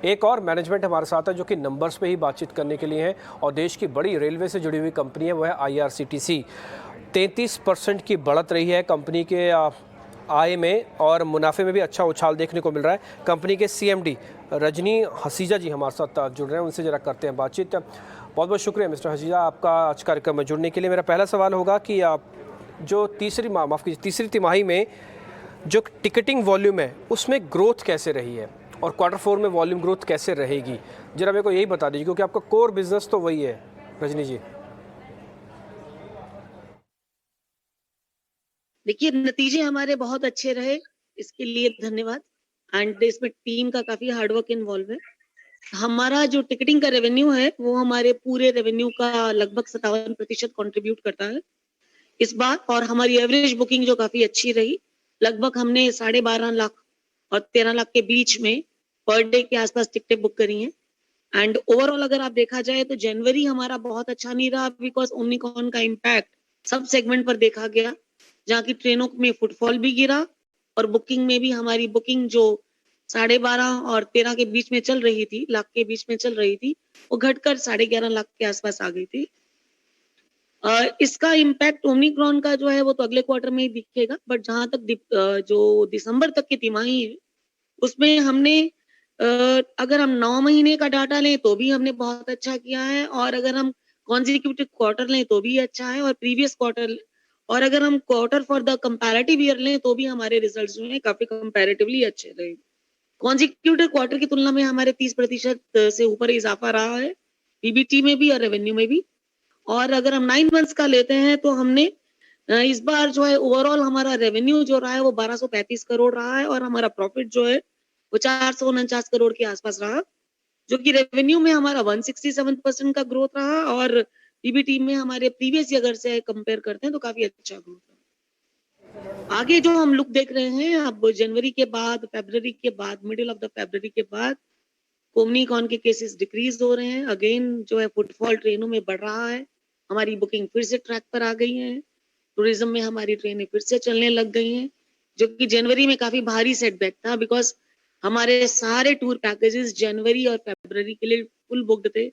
एक और मैनेजमेंट हमारे साथ है जो कि नंबर्स पे ही बातचीत करने के लिए है और देश की बड़ी रेलवे से जुड़ी हुई कंपनी है, वो है IRCTC। 33% की बढ़त रही है कंपनी के आय में और मुनाफे में भी अच्छा उछाल देखने को मिल रहा है। कंपनी के CMD रजनी हसीजा जी हमारे साथ जुड़ रहे हैं, उनसे जरा करते हैं बातचीत। बहुत बहुत शुक्रिया मिस्टर हसीजा आपका आज कार्यक्रम में जुड़ने के लिए। मेरा पहला सवाल होगा कि आप जो तीसरी तिमाही में जो टिकटिंग वॉल्यूम है उसमें ग्रोथ कैसे रही है और Q4 में वॉल्यूम ग्रोथ कैसे रहेगी, जरा मेरे को यही बता दीजिए, क्योंकि आपका कोर बिजनेस तो वही है। रजनी जी। देखिए, नतीजे हमारे बहुत अच्छे रहे, इसके लिए धन्यवाद। एंड इसमें टीम का काफी हार्डवर्क इन्वॉल्व है। हमारा जो टिकटिंग का रेवेन्यू है वो हमारे पूरे रेवेन्यू का लगभग 57% कंट्रीब्यूट करता है इस बार। और हमारी एवरेज बुकिंग जो काफी अच्छी रही, लगभग हमने 12.5 लाख और 13 लाख के बीच में पर डे के आसपास टिकटें बुक करी हैं। एंड ओवरऑल अगर आप देखा जाए तो जनवरी हमारा बहुत अच्छा नहीं रहा, बिकॉज ओमिक्रॉन का इम्पैक्ट सब सेगमेंट पर देखा गया, जहाँ की ट्रेनों में फुटफॉल भी गिरा और बुकिंग में भी हमारी बुकिंग जो 12.5 और 13 के बीच में चल रही थी, लाख के बीच में चल रही थी, वो घटकर 11.5 लाख के आसपास आ गई थी। इसका इम्पैक्ट ओमिक्रॉन का जो है वो तो अगले क्वार्टर में ही दिखेगा, बट जहां तक जो दिसंबर तक की तिमाही है उसमें हमने अगर हम 9 महीने का डाटा लें तो भी हमने बहुत अच्छा किया है, और अगर हम कॉन्जिक्यूटिव क्वार्टर लें तो भी अच्छा है, और प्रीवियस क्वार्टर और अगर हम quarter for the comparative year लें तो भी हमारे रिजल्ट्स जो हैं काफी कंपैरेटिवली अच्छे रहे। कॉन्जिक्यूटिव क्वार्टर की तुलना में हमारे 30% से ऊपर इजाफा रहा है, पीबीटी में भी और रेवेन्यू में भी। और अगर हम 9 मंथ्स का लेते हैं तो हमने इस बार जो है ओवरऑल हमारा रेवेन्यू जो रहा है वो 1235 करोड़ रहा है, और हमारा प्रॉफिट जो है वो 449 करोड़ के आसपास रहा, जो कि रेवेन्यू में हमारा 167% का ग्रोथ रहा, और पीबीटी में हमारे प्रीवियस ईयर से कंपेयर करते हैं तो काफी अच्छा ग्रोथ रहा। आगे जो हम लुक देख रहे हैं, अब जनवरी के बाद, फरवरी के बाद, मिडिल ऑफ द फरवरी के बाद ओमिक्रॉन के केसेस डिक्रीज हो रहे हैं। अगेन जो है फुटफॉल ट्रेनों में बढ़ रहा है, हमारी बुकिंग फिर से ट्रैक पर आ गई है, टूरिज्म में हमारी ट्रेनें फिर से चलने लग गई हैं, जो कि जनवरी में काफी भारी सेटबैक था, बिकॉज हमारे सारे टूर पैकेजेस जनवरी और फरवरी के लिए फुल बुक्ड थे।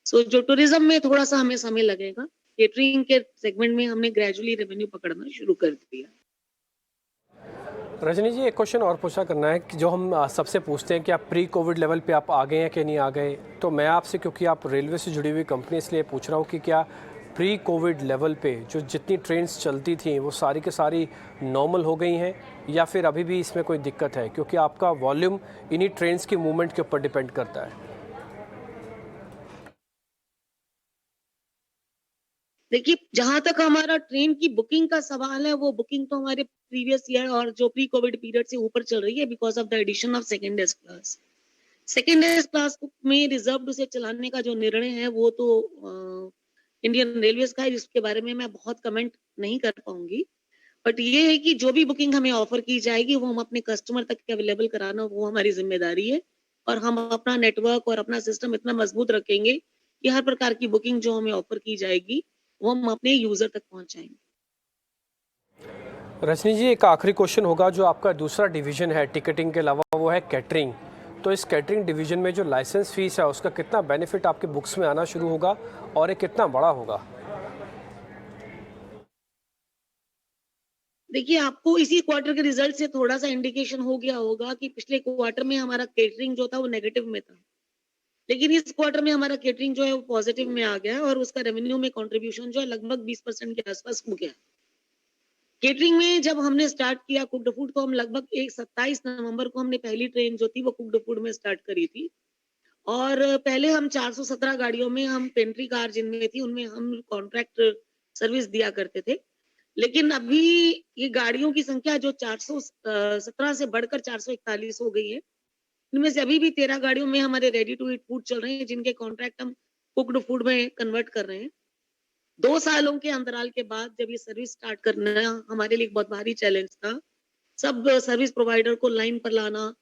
सो जो टूरिज्म में थोड़ा सा हमें समय लगेगा, केटरिंग के सेगमेंट में हमने ग्रेजुअली रेवेन्यू पकड़ना शुरू कर दिया। रजनी जी, एक क्वेश्चन और पूछा करना है कि जो हम सबसे पूछते हैं कि आप प्री कोविड लेवल पे आप आ गए हैं कि नहीं आ गए, तो मैं आपसे, क्योंकि आप रेलवे से जुड़ी हुई कंपनी, इसलिए पूछ रहा हूँ कि क्या प्री कोविड लेवल पे जो जितनी ट्रेन्स चलती थी वो सारी के सारी नॉर्मल हो गई हैं, या फिर अभी भी इसमें कोई दिक्कत है, क्योंकि आपका वॉल्यूम इन्हीं ट्रेन्स की मूवमेंट के ऊपर डिपेंड करता है। देखिए, जहां तक हमारा ट्रेन की बुकिंग का सवाल है, वो बुकिंग तो हमारे प्रीवियस ईयर और जो प्री कोविड पीरियड से ऊपर चल रही है, because of the addition of second S class. Second S class में रिजर्व्ड से चलाने का जो निर्णय है वो तो इंडियन रेलवेज का है, जिसके बारे में मैं बहुत कमेंट नहीं कर पाऊंगी। बट ये है कि जो भी बुकिंग हमें ऑफर की जाएगी वो हम अपने कस्टमर तक अवेलेबल कराना, वो हमारी जिम्मेदारी है, और हम अपना नेटवर्क और अपना सिस्टम इतना मजबूत रखेंगे कि हर प्रकार की बुकिंग जो हमें ऑफर की जाएगी वो हम अपने यूजर तक पहुंचाएंगे। रजनी जी, एक आखिरी क्वेश्चन होगा। जो आपका दूसरा डिवीजन है टिकटिंग के अलावा, वो है कैटरिंग। तो इस कैटरिंग डिवीजन में जो लाइसेंस फीस है उसका कितना बेनिफिट आपके बुक्स में आना शुरू होगा और ये कितना बड़ा होगा? देखिए, आपको इसी क्वार्टर के रिजल्ट से थोड़ा सा इंडिकेशन हो गया होगा कि पिछले क्वार्टर में हमारा केटरिंग जो था वो नेगेटिव में था, लेकिन इस क्वार्टर में हमारा केटरिंग जो है वो पॉजिटिव में आ गया है, और उसका रेवेन्यू में कंट्रीब्यूशन जो है लगभग 20% के आसपास हो गया। केटरिंग में जब हमने स्टार्ट किया कुक्ड फूड, तो हम लगभग 27 नवंबर को हमने पहली ट्रेन जो थी वो कुक्ड फूड में स्टार्ट करी थी, और पहले हम 417 गाड़ियों में, हम पेंट्री कार जिनमें थी उनमें हम कॉन्ट्रैक्ट सर्विस दिया करते थे। लेकिन अभी ये गाड़ियों की संख्या जो 417 से बढ़कर 441 हो गई है। इनमें से अभी भी 13 गाड़ियों में हमारे रेडी टू ईट फूड चल रहे हैं, जिनके कॉन्ट्रैक्ट हम कुक्ड फूड में कन्वर्ट कर रहे हैं। 2 सालों के अंतराल के बाद जब ये सर्विस स्टार्ट करना हमारे लिए एक बहुत भारी चैलेंज था। सब सर्विस प्रोवाइडर को लाइन पर लाना,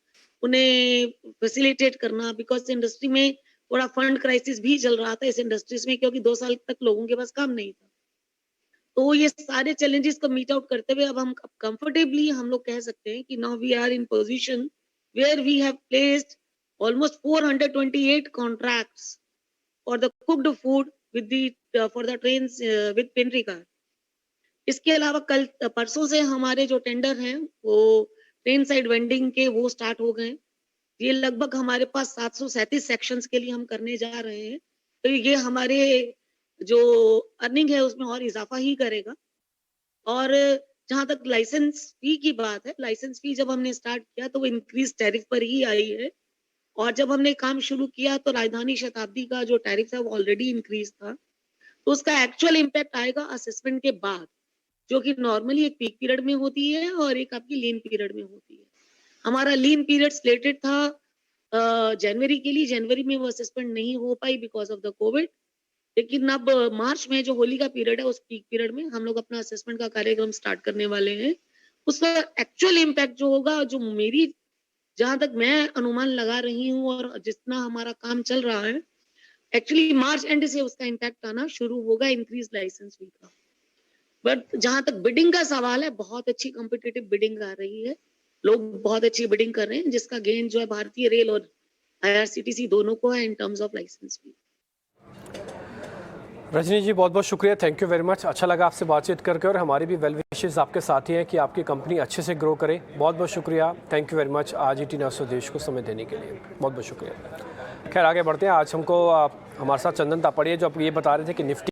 उन्हें फैसिलिटेट करना, बिकॉज इंडस्ट्री में थोड़ा फंड क्राइसिस भी चल रहा था इस इंडस्ट्रीज में, क्योंकि 2 साल तक लोगों के पास काम नहीं था। तो ये सारे चैलेंजेस को मीट आउट करते हुए अब हम कंफर्टेबली हम लोग कह सकते हैं कि now we are in position where we have placed almost 428 contracts for the cooked food with the for the trains with Penry car. इसके अलावा कल परसों से हमारे जो टेंडर हैं वो ट्रेन साइड वेंडिंग के वो स्टार्ट हो गए। ये लगभग हमारे पास 737 सेक्शंस के लिए हम करने जा रहे हैं, तो ये हमारे जो अर्निंग है उसमें और इजाफा ही करेगा। और जहां तक लाइसेंस फी की बात है, लाइसेंस फी जब हमने स्टार्ट किया तो वो इंक्रीज टैरिफ पर ही आई है, और जब हमने काम शुरू किया तो राजधानी शताब्दी का जो टैरिफ है वो ऑलरेडी इंक्रीज था, तो उसका एक्चुअल इम्पैक्ट आएगा असेसमेंट के बाद, जो कि नॉर्मली एक पीक पीरियड में होती है और एक आपकी लीन पीरियड में होती है। हमारा लीन पीरियड स्लेटेड था जनवरी के लिए, जनवरी में वो असेसमेंट नहीं हो पाई बिकॉज ऑफ द कोविड, लेकिन अब मार्च में जो होली का पीरियड है उस पीक पीरियड में हम लोग अपना असेसमेंट का कार्यक्रम स्टार्ट करने वाले हैं। उसका एक्चुअल इम्पैक्ट जो होगा, जो मेरी जहां तक मैं अनुमान लगा रही हूँ और जितना हमारा काम चल रहा है, एक्चुअली मार्च एंड से उसका इम्पैक्ट आना शुरू होगा इंक्रीज लाइसेंस फी का। बट जहां तक बिडिंग का सवाल है, बहुत अच्छी कॉम्पिटिटिव बिडिंग आ रही है, लोग बहुत अच्छी बिडिंग कर रहे हैं, जिसका गेन जो है भारतीय रेल और IRCTC दोनों को है इन टर्म्स ऑफ लाइसेंस फी। रजनी जी बहुत बहुत शुक्रिया, थैंक यू वेरी मच। अच्छा लगा आपसे बातचीत करके, और हमारी भी वेल विशेस आपके साथ ही हैं कि आपकी कंपनी अच्छे से ग्रो करे। बहुत बहुत शुक्रिया, थैंक यू वेरी मच आज ET न्यूज़ स्वदेश को समय देने के लिए, बहुत बहुत शुक्रिया। खैर आगे बढ़ते हैं। आज हमको हमारे साथ चंदन तापड़िया जो आप ये बता रहे थे कि निफ्टी